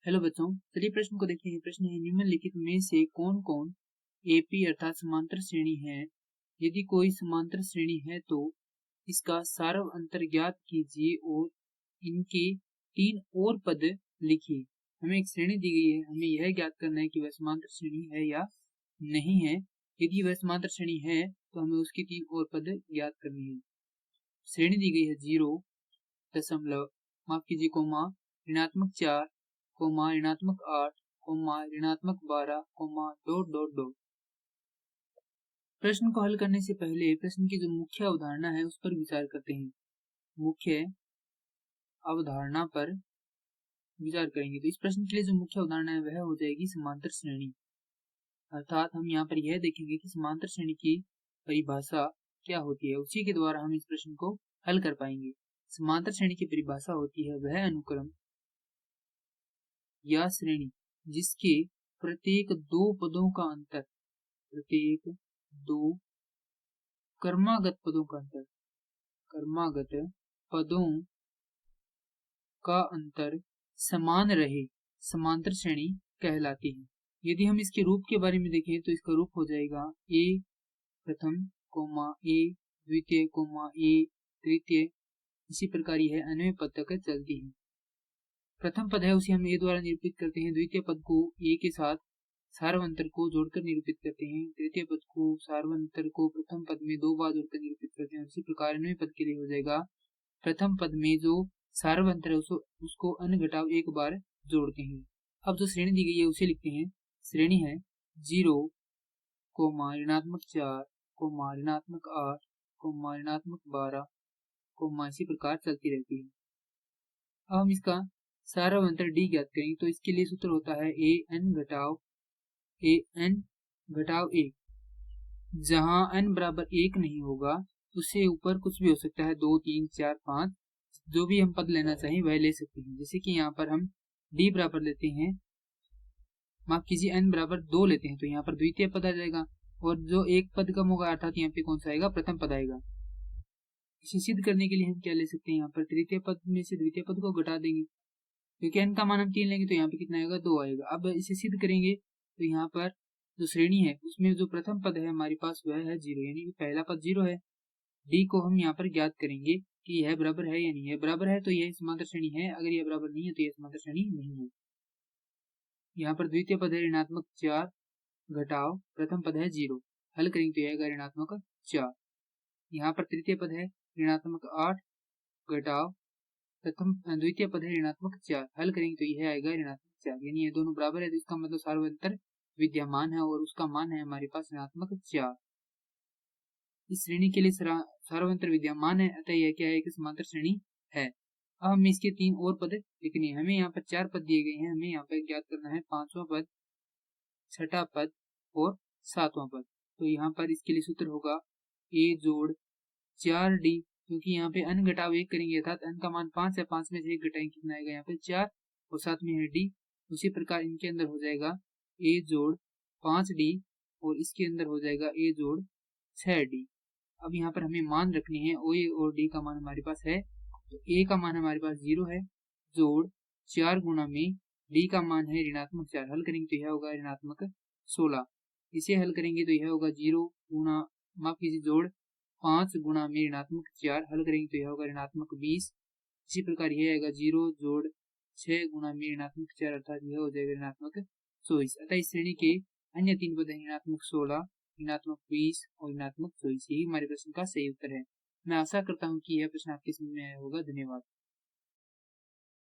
Hello बच्चों, चलिए प्रश्न को देखते हैं। प्रश्न है, निम्नलिखित में से कौन कौन एपी अर्थात समांतर श्रेणी है? यदि कोई समांतर श्रेणी है तो इसका सार्व अंतर ज्ञात कीजिए और इनके 3 और पद लिखिए। हमें एक श्रेणी दी गई है, हमें यह ज्ञात करना है कि वह समांतर श्रेणी है या नहीं है। यदि वह समांतर श्रेणी है तो हमें उसके 3 और पद ज्ञात करने हैं। श्रेणी दी गई है 0 दशमलव माफ कीजिए कोमा ऋणात्मक 4 कोमा ऋणात्मक 8 कोमा ऋणात्मक 12 कोमा डॉट डॉट डॉट। प्रश्न को हल करने से पहले प्रश्न की जो मुख्य अवधारणा है उस पर विचार करते हैं। मुख्य अवधारणा पर विचार करेंगे तो इस प्रश्न के लिए जो मुख्य अवधारणा है वह हो जाएगी समांतर श्रेणी। अर्थात हम यहाँ पर यह देखेंगे कि समांतर श्रेणी की परिभाषा क्या होती है, उसी के द्वारा हम इस प्रश्न को हल कर पाएंगे। समांतर श्रेणी की परिभाषा होती है वह अनुक्रम या श्रेणी जिसके प्रत्येक 2 पदों का अंतर, प्रत्येक 2 क्रमागत पदों का अंतर, क्रमागत पदों का अंतर समान रहे, समांतर श्रेणी कहलाती है। यदि हम इसके रूप के बारे में देखें तो इसका रूप हो जाएगा ए प्रथम कोमा ए द्वितीय कोमा ए तृतीय, इसी प्रकार यह अन्य पद तक चलती है। प्रथम पद है उसे हम ए द्वारा निरूपित करते हैं, द्वितीय पद को ए के साथ सार्वंतर को जोड़कर निरूपित करते हैं, तृतीय पद को सार्वंतर को प्रथम पद में 2 बार जोड़कर निरूपित करते हैं। इसी प्रकार अन्य पद के लिए हो जाएगा प्रथम पद में जो सार्वंतर है उसको अन घटाव 1 बार जोड़ते हैं। अब जो श्रेणी दी गई है उसे लिखते हैं। श्रेणी है 0 कोमा ऋणात्मक 4 कोमा ऋणात्मक 8 कोमा ऋणात्मक 12 कोमा इसी प्रकार चलती रहती है। अब हम इसका सार्वंतर डी ज्ञात करेंगे तो इसके लिए सूत्र होता है ए एन घटाव 1, जहां n बराबर 1 नहीं होगा उससे ऊपर कुछ भी हो सकता है, 2 3 4 5, जो भी हम पद लेना चाहें वह ले सकते हैं। जैसे कि यहाँ पर हम d बराबर लेते हैं, माफ कीजिए n बराबर 2 लेते हैं तो यहाँ पर द्वितीय पद आ जाएगा और जो एक पद कम होगा अर्थात यहाँ पे कौन सा आएगा, प्रथम पद आएगा। इसे सिद्ध करने के लिए हम क्या ले सकते हैं, यहाँ पर तृतीय पद में से द्वितीय पद को घटा देंगे, क्योंकि n का मान हम 3 लेंगे तो यहाँ पे कितना आएगा, 2 आएगा। अब इसे सिद्ध करेंगे तो यहाँ पर जो श्रेणी है उसमें जो प्रथम पद है हमारे पास वह है 0, यानी कि पहला पद 0 है। d को हम यहाँ पर ज्ञात करेंगे कि यह बराबर है या नहीं है। बराबर है तो यह समांतर श्रेणी है, अगर यह बराबर नहीं है तो यह समांतर श्रेणी नहीं है। यहाँ पर द्वितीय पद है ऋणात्मक 4 घटाव प्रथम पद है 0, हल करेंगे तो यह आएगा ऋणात्मक 4। यहाँ पर तृतीय पद है ऋणात्मक 8 घटाव द्वितीय पद है ऋणात्मक 4, हल करेंगे तो यह आएगा ऋणात्मक 4, यानी ये दोनों बराबर है तो इसका मतलब सार्वंतर विद्यमान है और उसका मान है हमारे पास ऋणात्मक 4। इस श्रेणी के लिए सार्वंतर विद्यमान है, अतः यह क्या है कि समांतर श्रेणी है। अब हमें इसके 3 और पद लिखने हैं। हमें यहाँ पर 4 पद दिए गए हैं, हमें यहाँ पर ज्ञात करना है 5वां पद, 6ठा पद और 7वां पद। तो यहाँ पर इसके लिए सूत्र होगा a जोड़ 4d, क्योंकि यहाँ पे n घटाव 1 करेंगे अर्थात n का मान 5 है, 5 में से 1 घटाएंगे कितना आएगा, यहाँ पे 4 और साथ में है d। उसी प्रकार इनके अंदर हो जाएगा a जोड़ 5d और इसके अंदर हो जाएगा a जोड़ 6d। अब यहाँ पर हमें मान रखने हैं, o और d का मान हमारे पास है, तो a का मान हमारे पास 0 है, जोड़ 4 गुना में d का मान है ऋणात्मक 4, हल करेंगे तो यह होगा ऋणात्मक 16। इसे हल करेंगे तो यह होगा 0 गुना माफ कीजिए जोड़ 5 गुना में ऋणात्मक 4, हल करेंगे तो यह होगा ऋणात्मक 20। इसी प्रकार यह आएगा 0 जोड़ 6 गुना में ऋणात्मक 4 अर्थात यह हो जाएगा ऋणात्मक 24। अतः इस श्रेणी के अन्य 3 पद हैं ऋणात्मक 16, ऋणात्मक 20 और ऋणात्मक 24। यही हमारे प्रश्न का सही उत्तर है। मैं आशा करता हूँ कि यह प्रश्न आपके समझ में आया होगा। धन्यवाद।